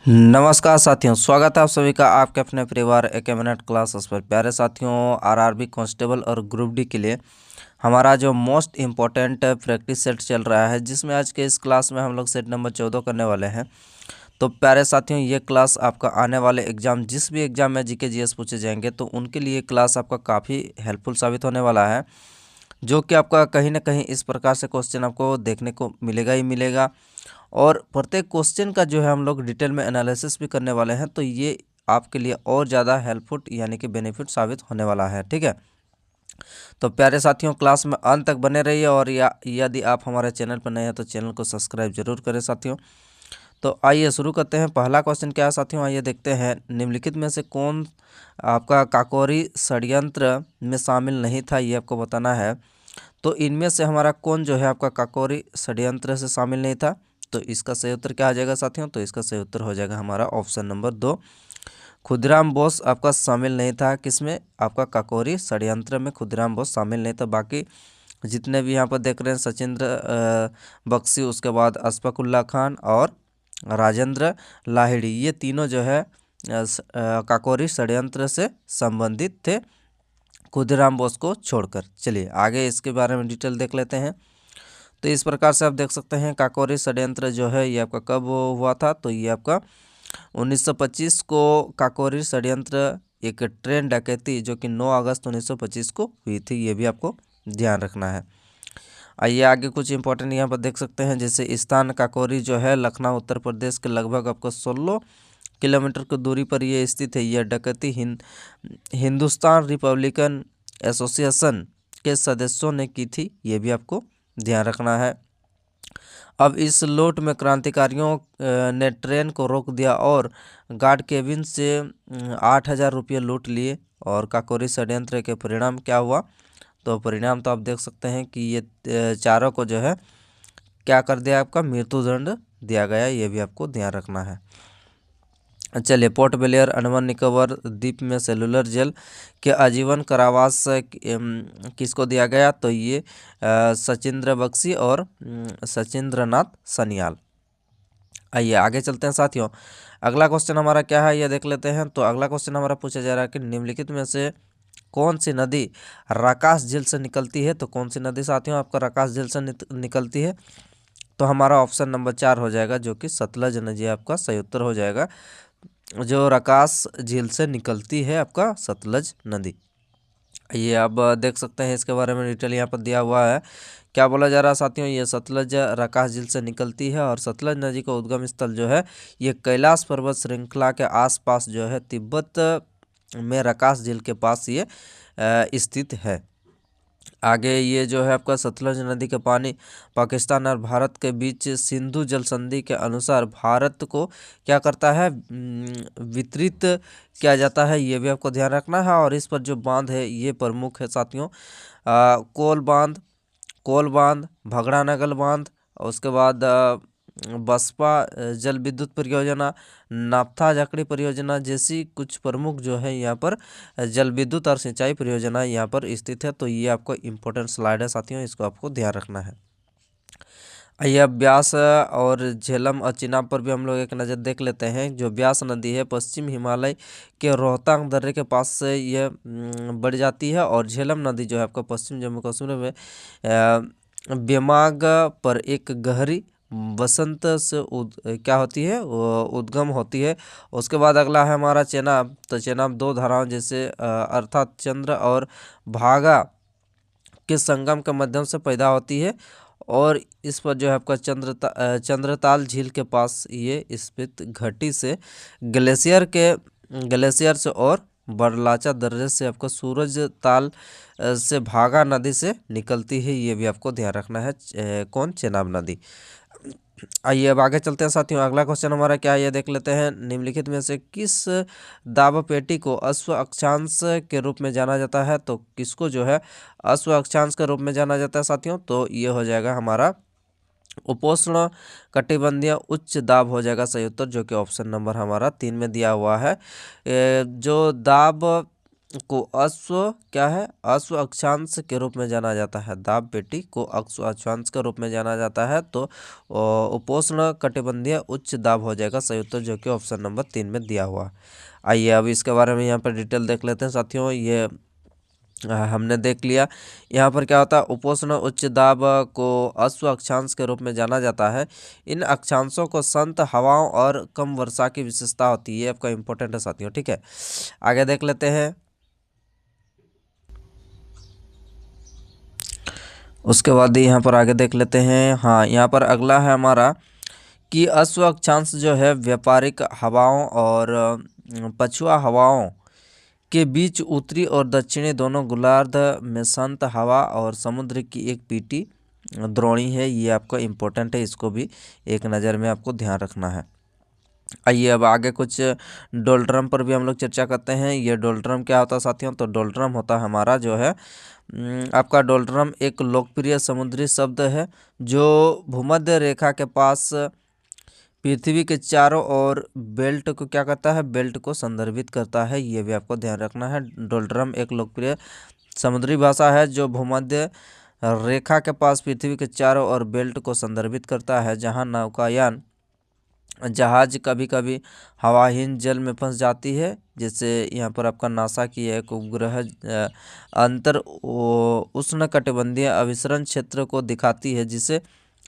नमस्कार साथियों, स्वागत है आप सभी का आपके अपने परिवार एक मिनट क्लासेस पर। प्यारे साथियों, आरआरबी कांस्टेबल और ग्रुप डी के लिए हमारा जो मोस्ट इम्पोर्टेंट प्रैक्टिस सेट चल रहा है, जिसमें आज के इस क्लास में हम लोग सेट नंबर 14 करने वाले हैं। तो प्यारे साथियों, ये क्लास आपका आने वाले एग्जाम, जिस भी एग्जाम में जीके जीएस पूछे जाएंगे तो उनके लिए क्लास आपका काफ़ी हेल्पफुल साबित होने वाला है, जो कि आपका कहीं ना कहीं इस प्रकार से क्वेश्चन आपको देखने को मिलेगा ही मिलेगा। और प्रत्येक क्वेश्चन का जो है हम लोग डिटेल में एनालिसिस भी करने वाले हैं, तो ये आपके लिए और ज़्यादा हेल्पफुल यानी कि बेनिफिट साबित होने वाला है। ठीक है, तो प्यारे साथियों, क्लास में अंत तक बने रहिए और यदि आप हमारे चैनल पर नए हैं तो चैनल को सब्सक्राइब जरूर करें साथियों। तो आइए शुरू करते हैं। पहला क्वेश्चन क्या है साथियों, आइए देखते हैं। निम्नलिखित में से कौन आपका काकोरी षड्यंत्र में शामिल नहीं था, ये आपको बताना है। तो इनमें से हमारा कौन जो है आपका काकोरी षड्यंत्र से शामिल नहीं था, तो इसका सही उत्तर क्या आ जाएगा साथियों, तो इसका सही उत्तर हो जाएगा हमारा ऑप्शन नंबर 2, खुदीराम बोस आपका शामिल नहीं था। किसमें? आपका काकोरी षड्यंत्र में खुदीराम बोस शामिल नहीं था। बाकी जितने भी यहाँ पर देख रहे हैं, सचिंद्र बख्शी, उसके बाद अशफाकुल्ला खान और राजेंद्र लाहिड़ी, ये तीनों जो है काकोरी षड्यंत्र से संबंधित थे, खुदीराम बोस को छोड़कर। चलिए आगे इसके बारे में डिटेल देख लेते हैं। तो इस प्रकार से आप देख सकते हैं, काकोरी षड्यंत्र जो है ये आपका कब हुआ था, तो ये आपका 1925 को काकोरी षड्यंत्र, एक ट्रेन डकैती जो कि 9 अगस्त 1925 को हुई थी, ये भी आपको ध्यान रखना है। आइए आगे कुछ इंपॉर्टेंट यहाँ पर देख सकते हैं। जैसे स्थान काकोरी जो है लखनऊ उत्तर प्रदेश के लगभग आपको 16 किलोमीटर की दूरी पर ये स्थित है। यह डकैती हिंदुस्तान रिपब्लिकन एसोसिएशन के सदस्यों ने की थी, ये भी आपको ध्यान रखना है। अब इस लूट में क्रांतिकारियों ने ट्रेन को रोक दिया और गार्ड केबिन से 8,000 रुपये लूट लिए। और काकोरी षड्यंत्र के परिणाम क्या हुआ, तो परिणाम तो आप देख सकते हैं कि ये चारों को जो है क्या कर दिया, आपका मृत्युदंड दिया गया, ये भी आपको ध्यान रखना है। चलिए, पोर्ट ब्लेयर अंडमान निकोबार द्वीप में सेलुलर जेल के आजीवन कारावास किसको दिया गया, तो ये सचिंद्र बख्शी और सचिंद्र नाथ सनियाल। आइए आगे चलते हैं साथियों। अगला क्वेश्चन हमारा क्या है, ये देख लेते हैं। तो अगला क्वेश्चन हमारा पूछा जा रहा है कि निम्नलिखित में से कौन सी नदी रकास झील से निकलती है। तो कौन सी नदी साथियों आपका रकास झील से निकलती है, तो हमारा ऑप्शन नंबर 4 हो जाएगा, जो कि सतलज नदी आपका सही उत्तर हो जाएगा। जो रकास झील से निकलती है आपका सतलज नदी। ये आप देख सकते हैं, इसके बारे में डिटेल यहाँ पर दिया हुआ है। क्या बोला जा रहा है साथियों, ये सतलज रकास झील से निकलती है और सतलज नदी का उद्गम स्थल जो है ये कैलाश पर्वत श्रृंखला के आसपास जो है तिब्बत में रकास झील के पास ये स्थित है। आगे ये जो है आपका सतलज नदी का पानी पाकिस्तान और भारत के बीच सिंधु जल संधि के अनुसार भारत को क्या करता है, वितरित किया जाता है, ये भी आपको ध्यान रखना है। और इस पर जो बांध है ये प्रमुख है साथियों, कोल बांध, भगड़ा नगल बांध, और उसके बाद बसपा जल विद्युत परियोजना, नाफ्था जकड़ी परियोजना जैसी कुछ प्रमुख जो है यहाँ पर जल विद्युत और सिंचाई परियोजना यहाँ पर स्थित है। तो ये आपको इम्पोर्टेंट स्लाइड है साथियों, इसको आपको ध्यान रखना है। आइए अब ब्यास और झेलम और चिनाब पर भी हम लोग एक नज़र देख लेते हैं। जो ब्यास नदी है पश्चिम हिमालय के रोहतांग दर्रे के पास से यह बढ़ जाती है, और झेलम नदी जो है आपका पश्चिम जम्मू कश्मीर में बेमाग पर एक गहरी बसंत से क्या होती है, वो उद्गम होती है। उसके बाद अगला है हमारा चेनाब। तो चेनाब दो धाराओं जैसे अर्थात चंद्र और भागा के संगम के माध्यम से पैदा होती है, और इस पर जो है आपका चंद्रताल झील के पास ये स्थित घाटी से ग्लेशियर से और बरलाचा दर्रे से आपको सूरज ताल से भागा नदी से निकलती है, ये भी आपको ध्यान रखना है। कौन? चेनाब नदी। आइए अब आगे चलते हैं साथियों। अगला क्वेश्चन हमारा क्या है, ये देख लेते हैं। निम्नलिखित में से किस दाब पेटी को अश्व अक्षांश के रूप में जाना जाता है, तो किसको जो है अश्व अक्षांश के रूप में जाना जाता है साथियों, तो ये हो जाएगा हमारा उपोष्ण कटिबंधीय उच्च दाब हो जाएगा सही उत्तर, जो कि ऑप्शन नंबर हमारा 3 में दिया हुआ है। जो दाब को अश्व क्या है, अश्व अक्षांश के रूप में जाना जाता है। दाब पेटी को अश्व अक्षांश के रूप में जाना जाता है। तो उपोष्ण कटिबंधीय उच्च दाब हो जाएगा सही उत्तर, जो कि ऑप्शन नंबर 3 में दिया हुआ। आइए अब इसके बारे में यहाँ पर डिटेल देख लेते हैं साथियों। ये हमने देख लिया यहाँ पर क्या होता है, उपोष्ण उच्च दाब को अश्व अक्षांश के रूप में जाना जाता है। इन अक्षांशों को संत हवाओं और कम वर्षा की विशेषता होती है। ये आपका इंपॉर्टेंट है साथियों, ठीक है। आगे देख लेते हैं। उसके बाद यहाँ पर आगे देख लेते हैं। हाँ, यहाँ पर अगला है हमारा कि अश्व अक्षांश जो है व्यापारिक हवाओं और पछुआ हवाओं के बीच उत्तरी और दक्षिणी दोनों गोलार्ध में संत हवा और समुद्र की एक पीटी द्रोणी है। ये आपका इम्पोर्टेंट है, इसको भी एक नज़र में आपको ध्यान रखना है। आइए अब आगे कुछ डोलड्रम पर भी हम लोग चर्चा करते हैं। ये डोलड्रम क्या होता है साथियों, तो डोलड्रम होता है हमारा जो है आपका डोलड्रम एक लोकप्रिय समुद्री शब्द है जो भूमध्य रेखा के पास पृथ्वी के चारों ओर बेल्ट को क्या करता है, बेल्ट को संदर्भित करता है। ये भी आपको ध्यान रखना है। डोलड्रम एक लोकप्रिय समुद्री भाषा है जो भूमध्य रेखा के पास पृथ्वी के चारों ओर बेल्ट को संदर्भित करता है, जहां नौकायान जहाज कभी कभी हवाहीन जल में फंस जाती है। जैसे यहाँ पर आपका नासा की एक उपग्रह अंतर उष्णकटिबंधीय अभिसरण क्षेत्र को दिखाती है, जिसे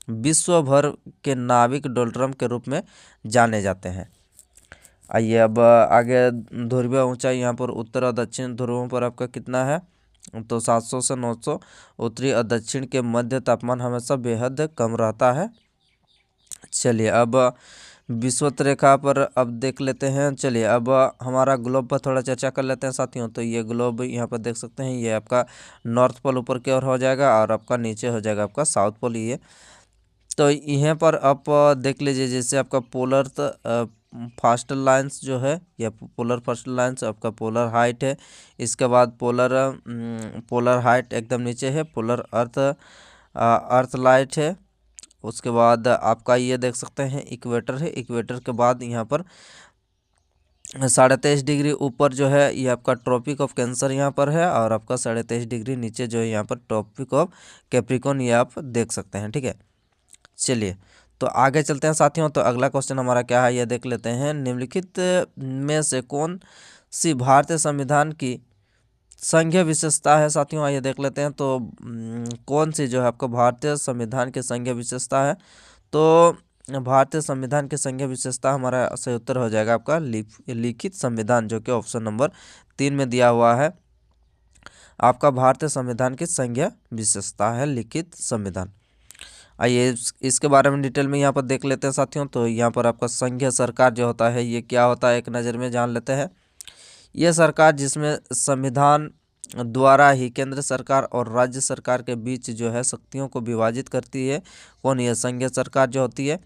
विश्व भर के नाविक डोलड्रम के रूप में जाने जाते हैं। आइए अब आगे ध्रुवीय ऊंचाई यहाँ पर उत्तर और दक्षिण ध्रुवों पर आपका कितना है, तो 700 से 900। उत्तरी और दक्षिण के मध्य तापमान हमेशा बेहद कम रहता है। चलिए अब विषुवत रेखा पर अब देख लेते हैं। चलिए अब हमारा ग्लोब पर थोड़ा चर्चा कर लेते हैं साथियों। तो ये ग्लोब यहाँ पर देख सकते हैं, ये आपका नॉर्थ पोल ऊपर की ओर हो जाएगा और आपका नीचे हो जाएगा आपका साउथ पोल। ये तो यहाँ पर आप देख लीजिए, जैसे आपका पोलर फास्ट लाइंस जो है, या पोलर फास्ट लाइंस आपका पोलर हाइट है। इसके बाद पोलर हाइट एकदम नीचे है, पोलर अर्थ लाइट है। उसके बाद आपका ये देख सकते हैं इक्वेटर है। इक्वेटर के बाद यहाँ पर 23.5 डिग्री ऊपर जो है ये आपका ट्रॉपिक ऑफ कैंसर यहाँ पर है, और आपका 23.5 डिग्री नीचे जो है यहाँ पर ट्रॉपिक ऑफ कैप्रिकॉर्न, ये आप देख सकते हैं, ठीक है। चलिए तो आगे चलते हैं साथियों। तो अगला क्वेश्चन हमारा क्या है, ये देख लेते हैं। निम्नलिखित में से कौन सी भारतीय संविधान की संघीय विशेषता है साथियों, आइए देख लेते हैं। तो कौन सी जो है आपको भारतीय संविधान की संघीय विशेषता है, तो भारतीय संविधान की संघीय विशेषता हमारा सही उत्तर हो जाएगा आपका लिखित संविधान, जो कि ऑप्शन नंबर 3 में दिया हुआ है। आपका भारतीय संविधान की संघीय विशेषता है लिखित संविधान। आइए इसके बारे में डिटेल में यहाँ पर देख लेते हैं साथियों। तो यहाँ पर आपका संघीय सरकार जो होता है ये क्या होता है, एक नज़र में जान लेते हैं। यह सरकार जिसमें संविधान द्वारा ही केंद्र सरकार और राज्य सरकार के बीच जो है शक्तियों को विभाजित करती है, कौन, यह संघीय सरकार जो होती है।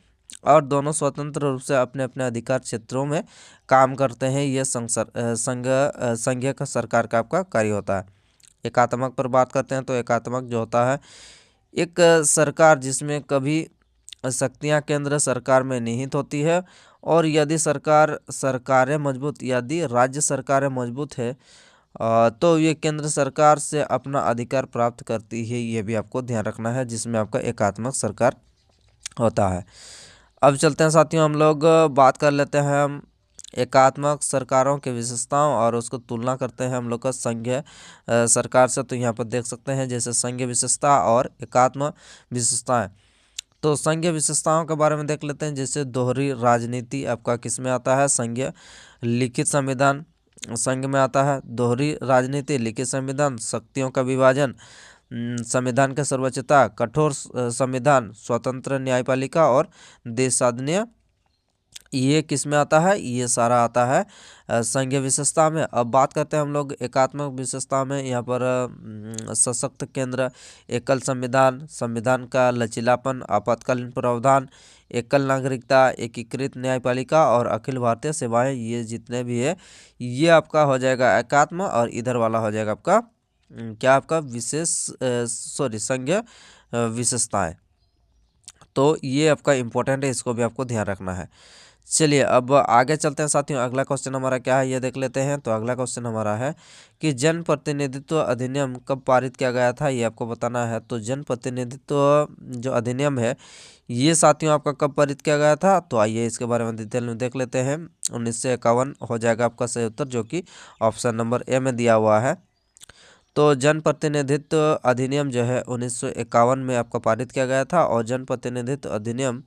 और दोनों स्वतंत्र रूप से अपने अपने अधिकार क्षेत्रों में काम करते हैं। यह संघीय का सरकार का आपका कार्य होता है। एकात्मक पर बात करते हैं। तो एकात्मक जो होता है एक सरकार जिसमें कभी शक्तियां केंद्र सरकार में निहित होती है, और यदि सरकारें मजबूत, यदि राज्य सरकारें मजबूत है तो ये केंद्र सरकार से अपना अधिकार प्राप्त करती है। ये भी आपको ध्यान रखना है, जिसमें आपका एकात्मक सरकार होता है। अब चलते हैं साथियों, हम लोग बात कर लेते हैं हम एकात्मक सरकारों की विशेषताओं और उसको तुलना करते हैं हम लोग का संघीय सरकार से। तो यहाँ पर देख सकते हैं जैसे संघीय विशेषता और एकात्म विशेषताएं। तो संघीय विशेषताओं के बारे में देख लेते हैं। जैसे दोहरी राजनीति आपका किस में आता है, संघीय लिखित संविधान संघ में आता है। दोहरी राजनीति, लिखित संविधान, शक्तियों का विभाजन, संविधान की सर्वोच्चता, कठोर संविधान, स्वतंत्र न्यायपालिका और देशसाधनीय, ये किस में आता है, ये सारा आता है संघीय विशेषता में। अब बात करते हैं हम लोग एकात्मक विशेषता में। यहाँ पर सशक्त केंद्र, एकल संविधान, संविधान का लचीलापन, आपातकालीन प्रावधान, एकल नागरिकता, एकीकृत न्यायपालिका और अखिल भारतीय सेवाएं, ये जितने भी है ये आपका हो जाएगा एकात्म। और इधर वाला हो जाएगा आपका क्या, आपका संघीय विशेषताएं। तो ये आपका इम्पोर्टेंट है, इसको भी आपको ध्यान रखना है। चलिए अब आगे चलते हैं साथियों। अगला क्वेश्चन हमारा क्या है ये देख लेते हैं। तो अगला क्वेश्चन हमारा है कि जन प्रतिनिधित्व अधिनियम कब पारित किया गया था, ये आपको बताना है। तो जन प्रतिनिधित्व जो अधिनियम है ये साथियों आपका कब पारित किया गया था, तो आइए इसके बारे में डिटेल में देख लेते हैं। 1951 हो जाएगा आपका सही उत्तर, जो कि ऑप्शन नंबर ए में दिया हुआ है। तो जन प्रतिनिधित्व अधिनियम जो है 1951 में आपका पारित किया गया था। और जन प्रतिनिधित्व अधिनियम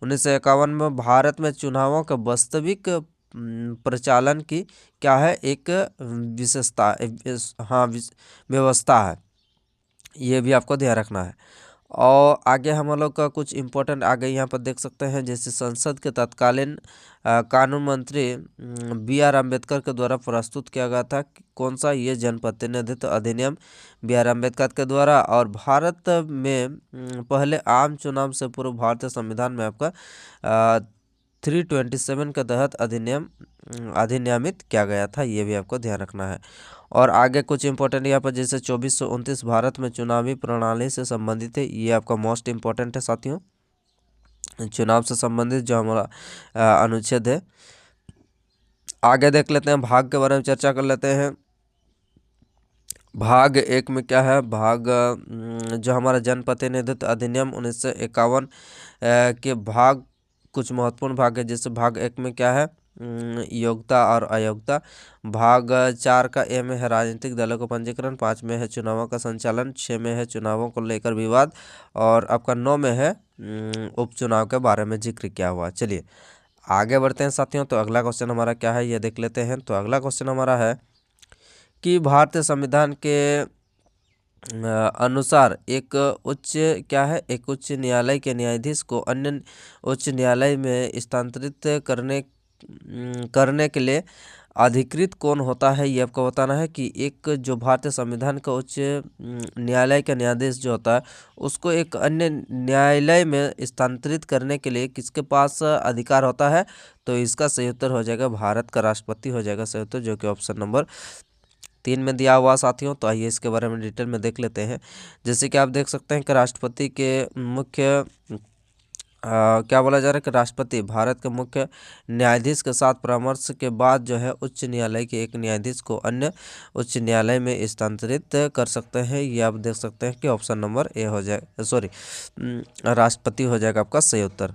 1951 में भारत में चुनावों के वास्तविक प्रचालन की क्या है, एक विशेषता, हाँ व्यवस्था है, ये भी आपको ध्यान रखना है। और आगे हम लोग का कुछ इम्पोर्टेंट आगे यहाँ पर देख सकते हैं, जैसे संसद के तत्कालीन कानून मंत्री B.R. अम्बेडकर के द्वारा प्रस्तुत किया गया था। कौन सा, ये जन प्रतिनिधित्व अधिनियम B.R. अम्बेडकर के द्वारा। और भारत में पहले आम चुनाव से पूर्व भारतीय संविधान में आपका 327 के तहत अधिनियमित किया गया था, ये भी आपको ध्यान रखना है। और आगे कुछ इंपॉर्टेंट यहाँ पर जैसे 2429 भारत में चुनावी प्रणाली से संबंधित है, ये आपका मोस्ट इम्पोर्टेंट है साथियों। चुनाव से संबंधित जो हमारा अनुच्छेद है। आगे देख लेते हैं, भाग के बारे में चर्चा कर लेते हैं। भाग 1 में क्या है, भाग जो हमारा जन प्रतिनिधित्व अधिनियम 1951 के भाग कुछ महत्वपूर्ण भाग है। जैसे भाग 1 में क्या है, योग्यता और अयोग्यता। भाग 4 का ए में है राजनीतिक दलों का पंजीकरण। 5 में है चुनावों का संचालन। 6 में है चुनावों को लेकर विवाद। और आपका 9 में है उपचुनाव के बारे में जिक्र किया हुआ। चलिए आगे बढ़ते हैं साथियों। तो अगला क्वेश्चन हमारा क्या है ये देख लेते हैं। तो अगला क्वेश्चन हमारा है कि भारतीय संविधान के अनुसार एक उच्च क्या है, एक उच्च न्यायालय के न्यायाधीश को अन्य उच्च न्यायालय में स्थानांतरित करने के लिए अधिकृत कौन होता है, ये आपको बताना है। कि एक जो भारतीय संविधान का उच्च न्यायालय का न्यायाधीश जो होता है उसको एक अन्य न्यायालय में स्थानांतरित करने के लिए किसके पास अधिकार होता है, तो इसका सही उत्तर हो जाएगा भारत का राष्ट्रपति हो जाएगा सही उत्तर, जो कि ऑप्शन नंबर 3 में दिया हुआ साथियों। तो आइए इसके बारे में डिटेल में देख लेते हैं। जैसे कि आप देख सकते हैं कि राष्ट्रपति के मुख्य क्या बोला जा रहा है कि राष्ट्रपति भारत के मुख्य न्यायाधीश के साथ परामर्श के बाद जो है उच्च न्यायालय के एक न्यायाधीश को अन्य उच्च न्यायालय में स्थानांतरित कर सकते हैं। ये आप देख सकते हैं कि ऑप्शन नंबर ए हो जाए, सॉरी राष्ट्रपति हो जाएगा आपका सही उत्तर।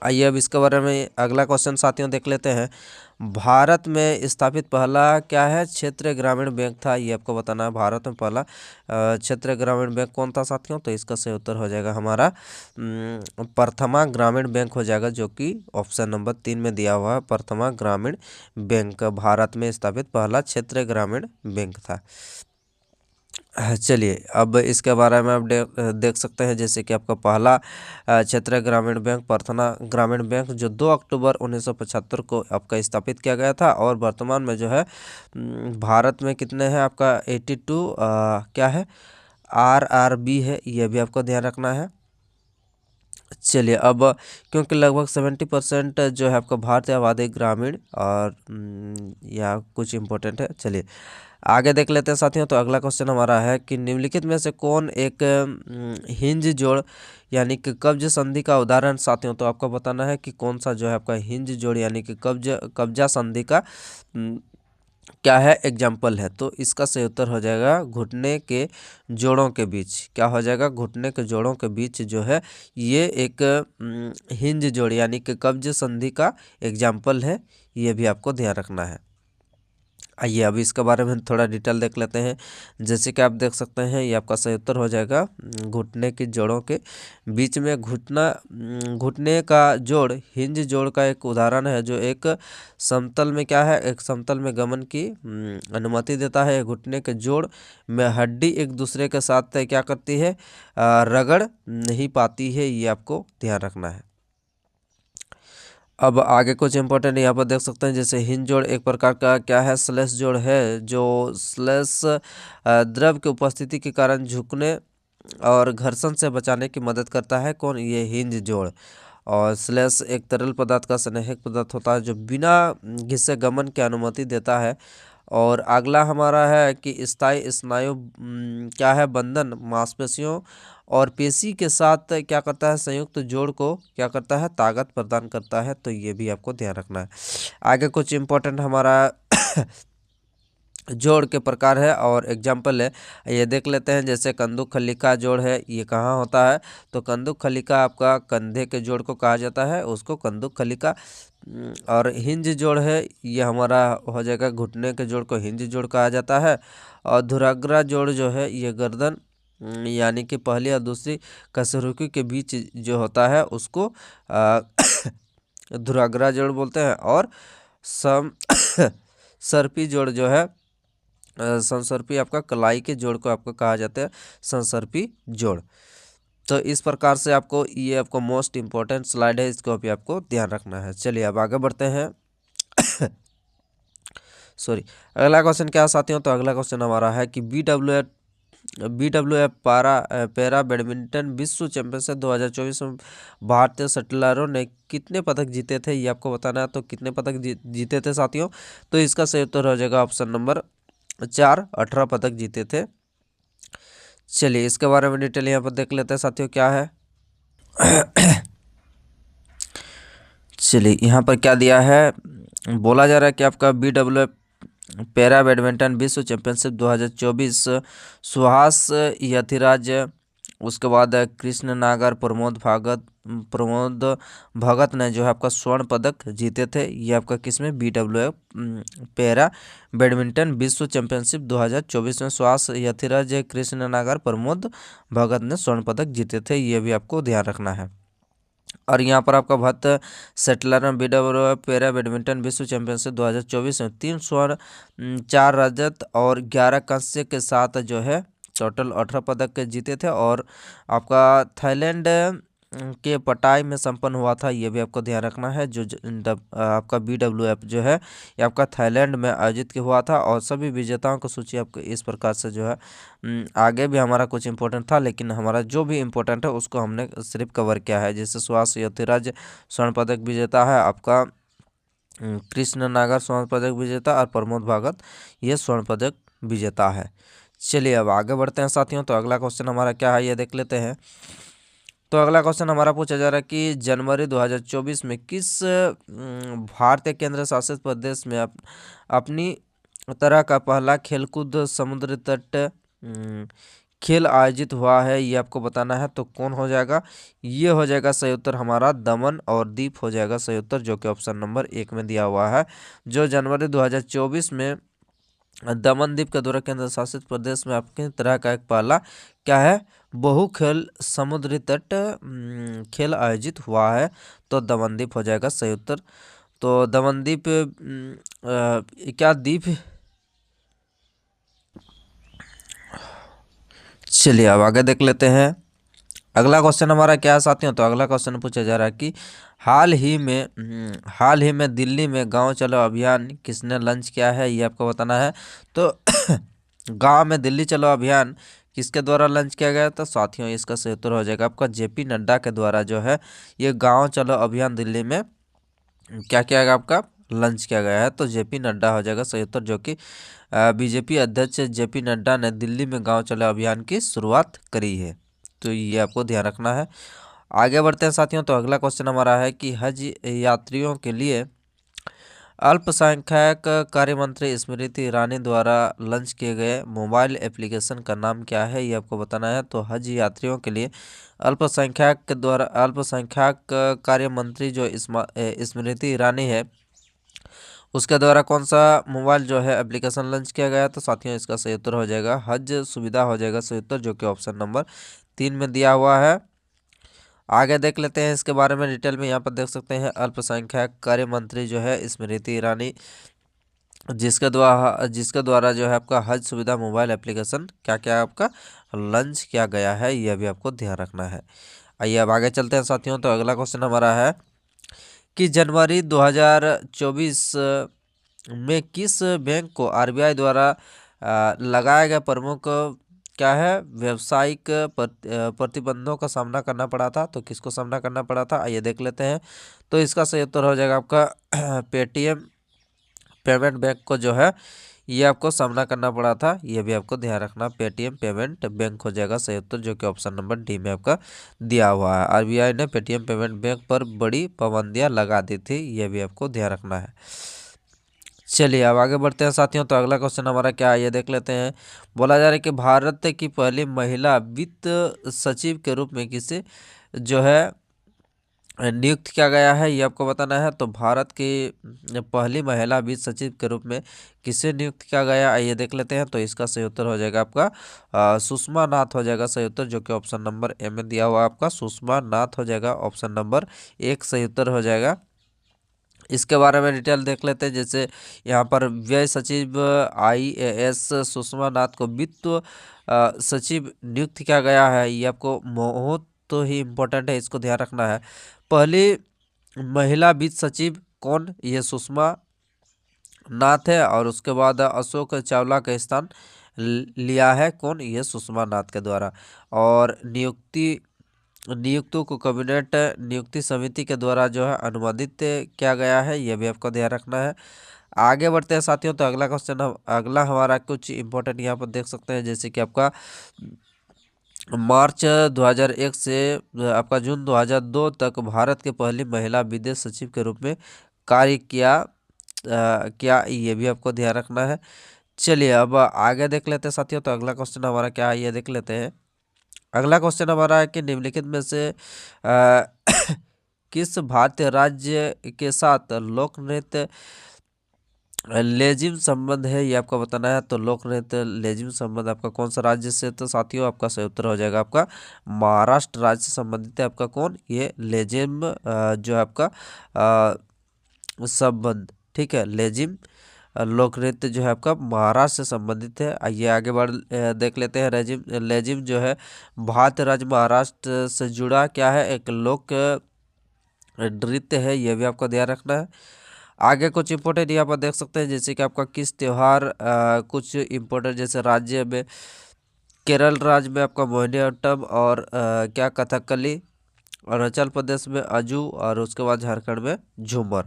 आइए अब इसके बारे में अगला क्वेश्चन साथियों देख लेते हैं। भारत में स्थापित पहला क्या है, क्षेत्रीय ग्रामीण बैंक था, ये आपको बताना है। भारत में पहला क्षेत्रीय ग्रामीण बैंक कौन था साथियों, तो इसका सही उत्तर हो जाएगा हमारा प्रथमा ग्रामीण बैंक हो जाएगा, जो कि ऑप्शन नंबर 3 में दिया हुआ है। प्रथमा ग्रामीण बैंक भारत में स्थापित पहला क्षेत्रीय ग्रामीण बैंक था। चलिए अब इसके बारे में आप देख सकते हैं, जैसे कि आपका पहला क्षेत्रीय ग्रामीण बैंक प्रथमा ग्रामीण बैंक जो 2 अक्टूबर 1975 को आपका स्थापित किया गया था। और वर्तमान में जो है भारत में कितने हैं आपका 82 क्या है RRB है, ये भी आपको ध्यान रखना है। चलिए अब क्योंकि लगभग 70% जो है आपका भारतीय आबादी ग्रामीण और या कुछ इम्पोर्टेंट है। चलिए आगे देख लेते हैं साथियों। तो अगला क्वेश्चन हमारा है कि निम्नलिखित में से कौन एक हिंज जोड़ यानी कि कब्ज संधि का उदाहरण साथियों, तो आपको बताना है कि कौन सा जो है आपका हिंज जोड़ यानी कि कब्जा संधि का क्या है एग्जाम्पल है। तो इसका सही उत्तर हो जाएगा घुटने के जोड़ों के बीच। क्या हो जाएगा, घुटने के जोड़ों के बीच जो है ये एक हिंज जोड़ यानी कि कब्ज संधि का एग्जाम्पल है, ये भी आपको ध्यान रखना है। आइए अब इसके बारे में थोड़ा डिटेल देख लेते हैं। जैसे कि आप देख सकते हैं ये आपका सही उत्तर हो जाएगा घुटने की जोड़ों के बीच में। घुटने का जोड़ हिंज जोड़ का एक उदाहरण है, जो एक समतल में क्या है, एक समतल में गमन की अनुमति देता है। घुटने के जोड़ में हड्डी एक दूसरे के साथ क्या करती है, रगड़ नहीं पाती है, ये आपको ध्यान रखना है। अब आगे कुछ इंपॉर्टेंट यहाँ पर देख सकते हैं, जैसे हिंज जोड़ एक प्रकार का क्या है स्लेश जोड़ है, जो स्लेश द्रव की उपस्थिति के कारण झुकने और घर्षण से बचाने की मदद करता है। कौन, ये हिंज जोड़। और स्लेश एक तरल पदार्थ का स्नेहक पदार्थ होता है जो बिना घिसे गमन की अनुमति देता है। और अगला हमारा है कि स्थायी स्नायु क्या है, बंधन मांसपेशियों और पेशी के साथ क्या करता है, संयुक्त जोड़ को क्या करता है, ताकत प्रदान करता है। तो ये भी आपको ध्यान रखना है। आगे कुछ इम्पोर्टेंट हमारा जोड़ के प्रकार है और एग्जाम्पल है, ये देख लेते हैं। जैसे कंदुक खलिका जोड़ है, ये कहाँ होता है, तो कंदुक खलिका आपका कंधे के जोड़ को कहा जाता है, उसको कंदुक खलिका। और हिंज जोड़ है, ये हमारा हो जाएगा घुटने के जोड़ को हिंज जोड़ कहा जाता है। और धुराग्रा जोड़ जो है, ये गर्दन यानी कि पहली और दूसरी कसरुकी के बीच जो होता है उसको धुराग्रा जोड़ बोलते हैं। और सम सर्पी जोड़ जो है, संसर्पी आपका कलाई के जोड़ को आपको कहा जाता है संसर्पी जोड़। तो इस प्रकार से आपको ये आपको मोस्ट इम्पोर्टेंट स्लाइड है, इसको भी आपको ध्यान रखना है। चलिए अब आगे बढ़ते हैं। सॉरी, अगला क्वेश्चन क्या है साथियों, तो अगला क्वेश्चन हमारा है कि BWF पैरा बैडमिंटन विश्व चैंपियनशिप 2024 में भारतीय शटलरों ने कितने पदक जीते थे, ये आपको बताना है। तो कितने पदक जीते थे साथियों, तो इसका सही उत्तर हो जाएगा ऑप्शन नंबर 4, 18 पदक जीते थे। चलिए इसके बारे में डिटेल यहाँ पर देख लेते हैं साथियों क्या है। चलिए यहाँ पर क्या दिया है, बोला जा रहा है कि आपका BWF पैरा बैडमिंटन विश्व चैंपियनशिप 2024 सुहास यथिराज, उसके बाद कृष्ण नागर, प्रमोद भगत ने जो है आपका स्वर्ण पदक जीते थे। ये आपका किसमें, BWF पैरा बैडमिंटन विश्व चैंपियनशिप 2024 में सुहास यथिराज, कृष्ण नागर, प्रमोद भगत ने स्वर्ण पदक जीते थे। ये भी आपको ध्यान रखना है। और यहाँ पर आपका भारत सेटलर में BWF पैरा बैडमिंटन विश्व चैंपियनशिप 2024 में 3 स्वर्ण, 4 रजत और 11 कांस्य के साथ जो है टोटल 18 पदक जीते थे। और आपका थाईलैंड के पटाई में संपन्न हुआ था, ये भी आपको ध्यान रखना है। जो आपका BWF जो है ये आपका थाईलैंड में आयोजित हुआ था। और सभी विजेताओं की सूची आपको इस प्रकार से जो है, आगे भी हमारा कुछ इंपॉर्टेंट था, लेकिन हमारा जो भी इम्पोर्टेंट है उसको हमने सिर्फ कवर किया है। जैसे सुहास यथिराज स्वर्ण पदक विजेता है, आपका कृष्ण नागर स्वर्ण पदक विजेता, और प्रमोद भगत ये स्वर्ण पदक विजेता है। चलिए अब आगे बढ़ते हैं साथियों। तो अगला क्वेश्चन हमारा क्या है, ये देख लेते हैं। तो अगला क्वेश्चन हमारा पूछा जा रहा है कि जनवरी 2024 में किस भारतीय केंद्र शासित प्रदेश में अपनी तरह का पहला खेलकूद समुद्र तट खेल आयोजित हुआ है, ये आपको बताना है। तो कौन हो जाएगा, ये हो जाएगा सही उत्तर हमारा दमन और दीप हो जाएगा सही उत्तर, जो कि ऑप्शन नंबर 1 में दिया हुआ है। जो जनवरी 2024 में दमन द्वीप के द्वारा केंद्र शासित प्रदेश में आपकी तरह का एक पहला क्या है, बहु खेल समुद्री तट खेल आयोजित हुआ है। तो दमनदीप हो जाएगा सही उत्तर। तो दमनदीप क्या द्वीप, चलिए अब आगे देख लेते हैं। अगला क्वेश्चन हमारा क्या है साथियों, तो अगला क्वेश्चन पूछा जा रहा है कि हाल ही में दिल्ली में गांव चलो अभियान किसने लॉन्च किया है, ये आपको बताना है। तो गांव में दिल्ली चलो अभियान किसके द्वारा लॉन्च किया गया, तो साथियों इसका सही उत्तर हो जाएगा आपका JP नड्डा के द्वारा जो है ये गांव चलो अभियान दिल्ली में क्या किया गया, आपका लॉन्च किया गया है। तो JP नड्डा हो जाएगा सही उत्तर, जो कि BJP अध्यक्ष JP नड्डा ने दिल्ली में गांव चलो अभियान की शुरुआत करी है। तो ये आपको ध्यान रखना है। आगे बढ़ते हैं साथियों। तो अगला क्वेश्चन हमारा है कि हज यात्रियों के लिए अल्पसंख्यक कार्य मंत्री स्मृति ईरानी द्वारा लॉन्च किए गए मोबाइल एप्लीकेशन का नाम क्या है, ये आपको बताना है। तो हज यात्रियों के लिए अल्पसंख्यक कार्य मंत्री जो स्मृति ईरानी है उसके द्वारा कौन सा मोबाइल जो है एप्लीकेशन लॉन्च किया गया। तो साथियों इसका सही उत्तर हो जाएगा हज सुविधा हो जाएगा सही उत्तर, जो कि ऑप्शन नंबर 3 में दिया हुआ है। आगे देख लेते हैं इसके बारे में डिटेल में। यहाँ पर देख सकते हैं अल्पसंख्यक कार्य मंत्री जो है स्मृति ईरानी, जिसके द्वारा जो है आपका हज सुविधा मोबाइल एप्लीकेशन क्या क्या आपका लॉन्च किया गया है, यह भी आपको ध्यान रखना है। आइए अब आगे चलते हैं साथियों। तो अगला क्वेश्चन हमारा है कि जनवरी 2024 में किस बैंक को RBI द्वारा लगाया गया प्रमुख क्या है व्यावसायिक प्रतिबंधों का सामना करना पड़ा था। तो किसको सामना करना पड़ा था, आइए देख लेते हैं। तो इसका सही उत्तर हो जाएगा आपका पेटीएम पेमेंट बैंक को जो है ये आपको सामना करना पड़ा था, ये भी आपको ध्यान रखना। पेटीएम पेमेंट बैंक हो जाएगा सही उत्तर, जो कि ऑप्शन नंबर डी में आपका दिया हुआ है। आरबीआई ने पेटीएम पेमेंट बैंक पर बड़ी पाबंदियां लगा दी थी, ये भी आपको ध्यान रखना है। चलिए अब आगे बढ़ते हैं साथियों। तो अगला क्वेश्चन हमारा क्या है ये देख लेते हैं। बोला जा रहा है कि भारत की पहली महिला वित्त सचिव के रूप में किसे जो है नियुक्त किया गया है, ये आपको बताना है। तो भारत की पहली महिला वित्त सचिव के रूप में किसे नियुक्त किया गया है ये देख लेते हैं। तो इसका सही उत्तर हो जाएगा आपका सुषमा नाथ हो जाएगा सही उत्तर, जो कि ऑप्शन नंबर ए में दिया हुआ आपका सुषमा नाथ हो जाएगा, ऑप्शन नंबर एक सही उत्तर हो जाएगा। इसके बारे में डिटेल देख लेते हैं। जैसे यहाँ पर व्यय सचिव आईएएस सुषमा नाथ को वित्त सचिव नियुक्त किया गया है, ये आपको बहुत तो ही इम्पोर्टेंट है, इसको ध्यान रखना है। पहली महिला वित्त सचिव कौन, ये सुषमा नाथ है। और उसके बाद अशोक चावला का स्थान लिया है कौन, ये सुषमा नाथ के द्वारा। और नियुक्तों को कैबिनेट नियुक्ति समिति के द्वारा जो है अनुमोदित किया गया है, यह भी आपको ध्यान रखना है। आगे बढ़ते हैं साथियों। तो अगला क्वेश्चन अगला हमारा कुछ इंपॉर्टेंट यहाँ पर देख सकते हैं। जैसे कि आपका मार्च 2001 से आपका जून 2002 तक भारत के पहली महिला विदेश सचिव के रूप में कार्य किया, ये भी आपको ध्यान रखना है। चलिए अब आगे देख लेते हैं साथियों। तो अगला क्वेश्चन हमारा क्या है ये देख लेते हैं। अगला क्वेश्चन हमारा है कि निम्नलिखित में से किस भारतीय राज्य के साथ लोक नृत्य लेजिम संबंध है, ये आपको बताना है। तो लोक नृत्य लेजिम संबंध आपका कौन सा राज्य से, तो साथियों आपका सही उत्तर हो जाएगा आपका महाराष्ट्र राज्य से संबंधित है आपका कौन, ये लेजिम जो है आपका संबंध, ठीक है। लेजिम लोक नृत्य जो है आपका महाराष्ट्र से संबंधित है। आइए आगे बढ़ देख लेते हैं। लेजिम जो है भारत राज्य महाराष्ट्र से जुड़ा क्या है, एक लोक नृत्य है, यह भी आपको ध्यान रखना है। आगे कुछ इंपॉर्टेंट यहाँ पर देख सकते हैं। जैसे कि आपका किस त्यौहार कुछ इंपॉर्टेंट, जैसे राज्य में केरल राज्य में आपका मोहिनीअट्टम और क्या कथकली, अरुणाचल प्रदेश में अजू, और उसके बाद झारखंड में झूमर।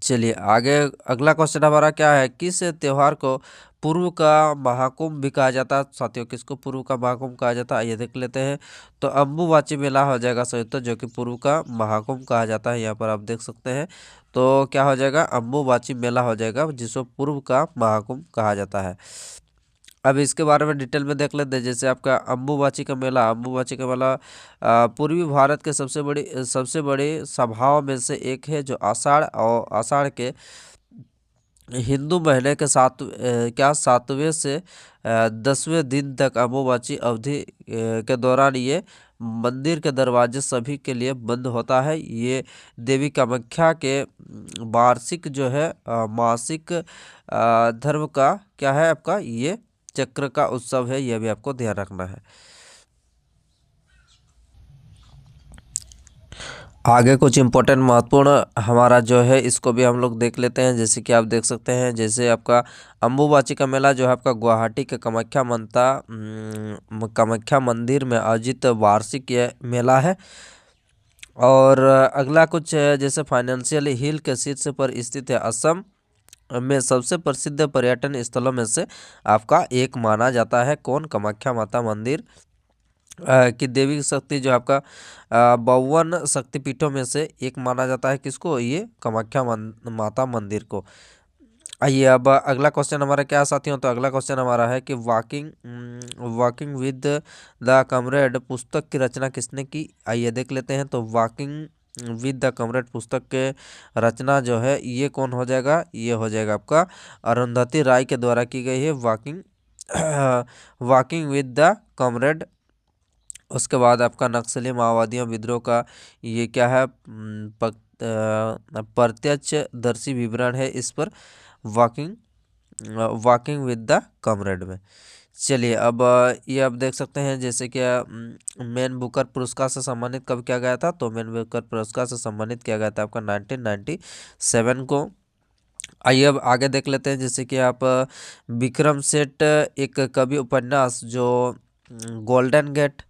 चलिए आगे अगला क्वेश्चन हमारा क्या है, किस त्यौहार को पूर्व का महाकुंभ भी कहा जाता है साथियों, किसको पूर्व का महाकुंभ कहा जाता है ये देख लेते हैं। तो अम्बुबाची मेला हो जाएगा सही उत्तर, जो कि पूर्व का महाकुंभ कहा जाता है, यहाँ पर आप देख सकते हैं। तो क्या हो जाएगा, अम्बुबाची मेला हो जाएगा, जिसको पूर्व का महाकुंभ कहा जाता है। अब इसके बारे में डिटेल में देख लेते हैं। जैसे आपका अम्बुबाची का मेला पूर्वी भारत के सबसे बड़ी सभाओं में से एक है, जो आषाढ़ के हिंदू महीने के सातवें से 10वें दिन तक अम्बुबाची अवधि के दौरान ये मंदिर के दरवाजे सभी के लिए बंद होता है। ये देवी कामाख्या के वार्षिक जो है मासिक धर्म का क्या है आपका, ये चक्र का उत्सव है, यह भी आपको ध्यान रखना है। आगे कुछ इम्पोर्टेंट महत्वपूर्ण हमारा जो है इसको भी हम लोग देख लेते हैं। जैसे कि आप देख सकते हैं, जैसे आपका अम्बुबाची का मेला जो है आपका गुवाहाटी के कामाख्या मंदिर में आयोजित वार्षिक यह मेला है। और अगला कुछ जैसे फाइनेंशियल हिल के शीर्ष पर स्थित है, असम में सबसे प्रसिद्ध पर्यटन स्थलों में से आपका एक माना जाता है कौन, कामाख्या माता मंदिर की देवी शक्ति जो आपका 52 शक्तिपीठों में से एक माना जाता है, किसको, ये कामाख्या माता मंदिर को। आइए अब अगला क्वेश्चन हमारा क्या है साथियों। तो अगला क्वेश्चन हमारा है कि वॉकिंग विद द कमरेड पुस्तक की रचना किसने की, आइए देख लेते हैं। तो वॉकिंग विद द कमरेड पुस्तक के रचना जो है ये कौन हो जाएगा, ये हो जाएगा आपका अरुंधति राय के द्वारा की गई है, वॉकिंग विद द कमरेड। उसके बाद आपका नक्सली माओवादियों विद्रोह का ये क्या है, प्रत्यक्षदर्शी विवरण है इस पर, वॉकिंग विद द कमरेड में। चलिए अब ये आप देख सकते हैं। जैसे कि मैन बुकर पुरस्कार से सम्मानित कब किया गया था, तो मैन बुकर पुरस्कार से सम्मानित किया गया था आपका 1997 को। आइए अब आगे देख लेते हैं। जैसे कि आप विक्रम सेठ एक कवि उपन्यास जो गोल्डन गेट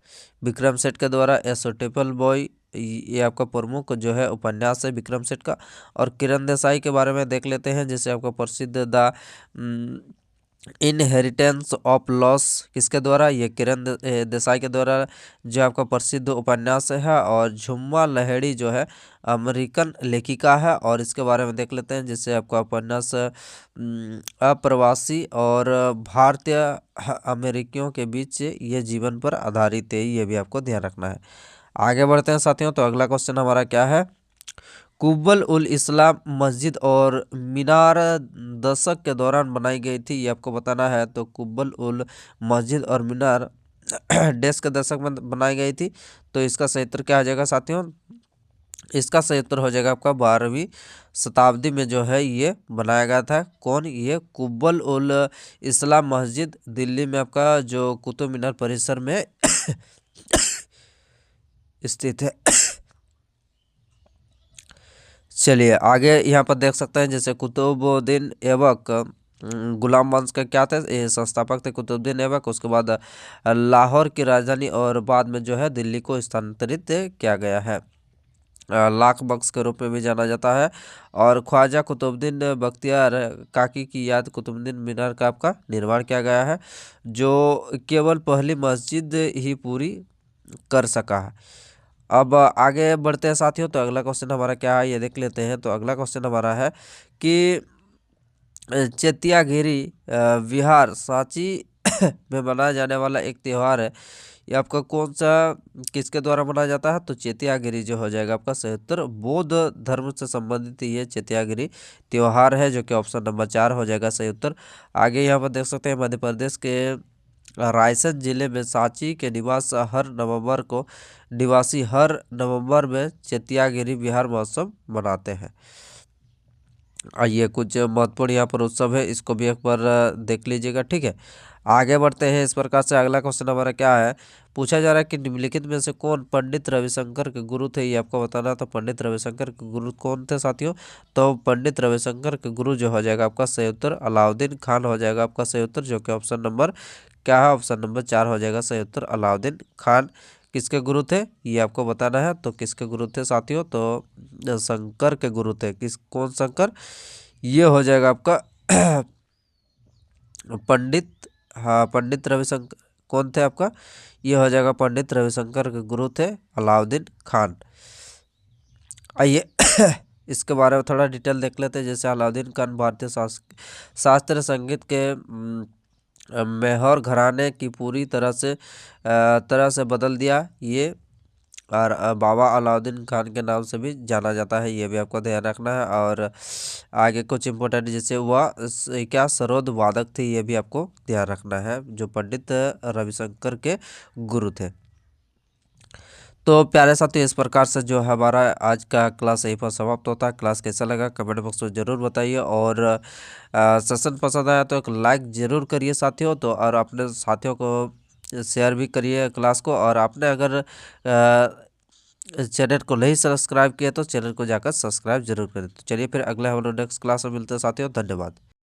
विक्रम सेठ के द्वारा ए सूटेबल बॉय ये आपका प्रमुख जो है उपन्यास है विक्रम सेठ का। और किरण देसाई के बारे में देख लेते हैं, जैसे आपका प्रसिद्ध द इनहेरिटेंस ऑफ लॉस किसके द्वारा, ये किरण देसाई के द्वारा जो आपका प्रसिद्ध उपन्यास है। और झुम्मा लाहिड़ी जो है अमेरिकन लेखिका है, और इसके बारे में देख लेते हैं, जिससे आपका उपन्यास अप्रवासी और भारतीय अमेरिकियों के बीच ये जीवन पर आधारित है, ये भी आपको ध्यान रखना है। आगे बढ़ते हैं साथियों, तो अगला क्वेश्चन हमारा क्या है, कुब्बल उल इस्लाम मस्जिद और मीनार दशक के दौरान बनाई गई थी, ये आपको बताना है। तो कुब्बल उल मस्जिद और मीनार डेस्क के दशक में बनाई गई थी। तो इसका सही उत्तर क्या हो जाएगा साथियों, इसका सही उत्तर हो जाएगा आपका 12वीं शताब्दी में जो है ये बनाया गया था। कौन, ये कुब्बल उल इस्लाम मस्जिद दिल्ली में आपका जो कुतुब मीनार परिसर में स्थित है। चलिए आगे यहाँ पर देख सकते हैं, जैसे कुतुबुद्दीन ऐबक गुलाम वंश का क्या थे, ये संस्थापक थे कुतुबुद्दीन ऐबक। उसके बाद लाहौर की राजधानी और बाद में जो है दिल्ली को स्थानांतरित किया गया है, लाख बख्श के रूप में भी जाना जाता है। और ख्वाजा कुतुबुद्दीन बख्तियार काकी की याद कुतुबुद्दीन मीनार का आपका निर्माण किया गया है, जो केवल पहली मस्जिद ही पूरी कर सका है। अब आगे बढ़ते हैं साथियों, तो अगला क्वेश्चन हमारा क्या है ये देख लेते हैं। तो अगला क्वेश्चन हमारा है कि चेतियागिरी विहार सांची में मनाया जाने वाला एक त्यौहार है, ये आपका कौन सा किसके द्वारा मनाया जाता है, तो चेतियागिरी जो हो जाएगा आपका सही उत्तर। बौद्ध धर्म से संबंधित ये चेतियागिरी त्यौहार है, जो कि ऑप्शन नंबर 4 हो जाएगा सही उत्तर। आगे यहाँ पर देख सकते हैं, मध्य प्रदेश के रायसेन जिले में सांची के निवासी हर नवंबर में चेतियागिरी बिहार महोत्सव मनाते हैं। आइए कुछ महत्वपूर्ण यहाँ पर उत्सव है, इसको भी एक बार देख लीजिएगा, ठीक है। आगे बढ़ते हैं इस प्रकार से। अगला क्वेश्चन हमारा क्या है, पूछा जा रहा है कि निम्नलिखित में से कौन पंडित रविशंकर के गुरु थे, ये आपको बताना। तो पंडित रविशंकर के गुरु कौन थे साथियों, तो पंडित रविशंकर के गुरु जो हो जाएगा आपका सही उत्तर अलाउद्दीन खान हो जाएगा आपका सही उत्तर, जो कि ऑप्शन नंबर क्या है, ऑप्शन नंबर 4 हो जाएगा सही उत्तर। अलाउद्दीन खान किसके गुरु थे, ये आपको बताना है। तो किसके गुरु थे साथियों, तो शंकर के गुरु थे। कौन शंकर, ये हो जाएगा आपका पंडित, हाँ पंडित रविशंकर कौन थे आपका, ये हो जाएगा पंडित रविशंकर के गुरु थे अलाउद्दीन खान। आइए इसके बारे में थोड़ा डिटेल देख लेते हैं। जैसे अलाउद्दीन खान भारतीय शास्त्रीय संगीत के मैहर घराने की पूरी तरह से बदल दिया ये, और बाबा अलाउद्दीन खान के नाम से भी जाना जाता है, ये भी आपको ध्यान रखना है। और आगे कुछ इंपॉर्टेंट, जैसे वह क्या सरोद वादक थे, ये भी आपको ध्यान रखना है, जो पंडित रविशंकर के गुरु थे। तो प्यारे साथियों, इस प्रकार से जो है हमारा आज का क्लास यहीं पर समाप्त होता है। क्लास कैसा लगा कमेंट बॉक्स में ज़रूर बताइए, और सेशन पसंद आया तो एक लाइक ज़रूर करिए साथियों। तो और अपने साथियों को शेयर भी करिए क्लास को, और आपने अगर चैनल को नहीं सब्सक्राइब किया तो चैनल को जाकर सब्सक्राइब जरूर करें। तो चलिए फिर अगले हम लोग नेक्स्ट क्लास में मिलते हैं साथियों, धन्यवाद।